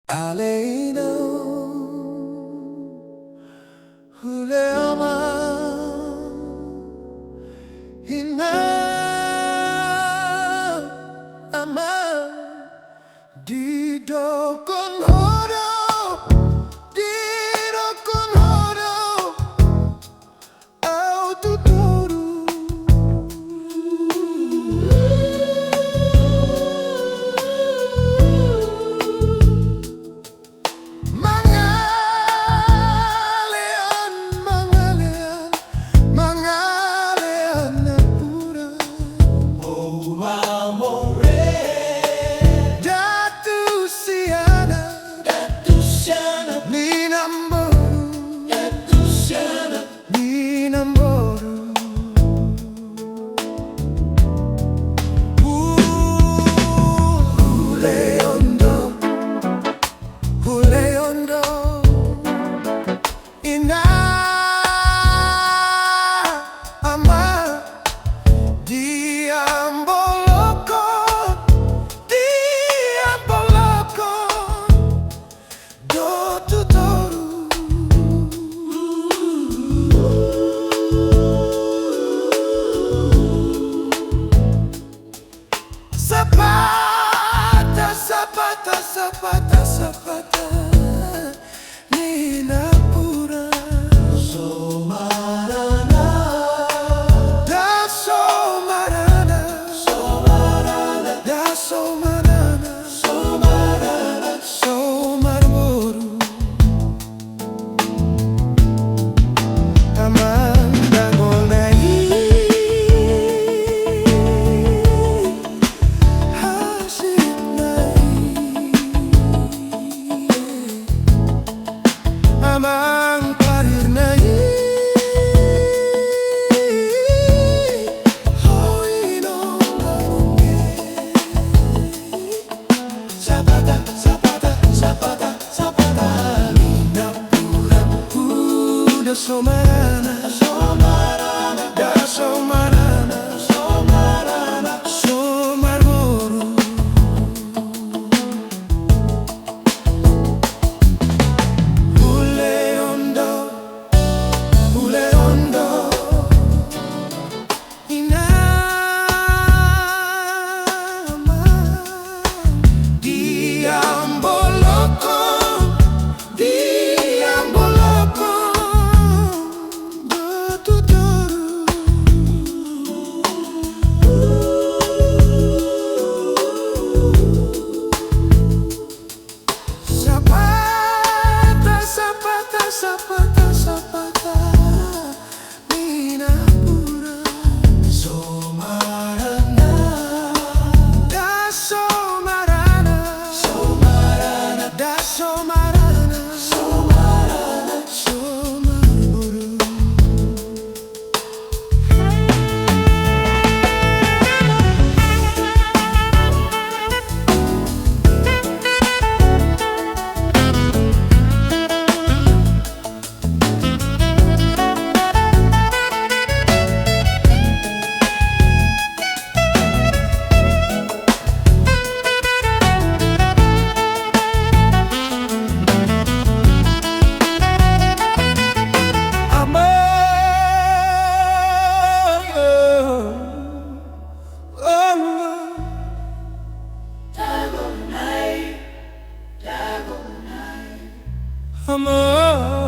Alaina Huleama Hina Ama Didokon Hodo Didokon Hodo Autotoru Sapata, Sapata, ni Napuran. Somarana, da somarana, somarana, da somarana, somarana, somarboru. Amanda golai. Amang parir nai hoi no lagunge Sapata, Sapata, Sapata, Sapata Napuran udah somarana, somarana, da somarana, somarana, somarboru. Sapata, Sapata, ni Napuran. Somarana, da somarana, somarana, da somarana, somarana, somarboru. Amor,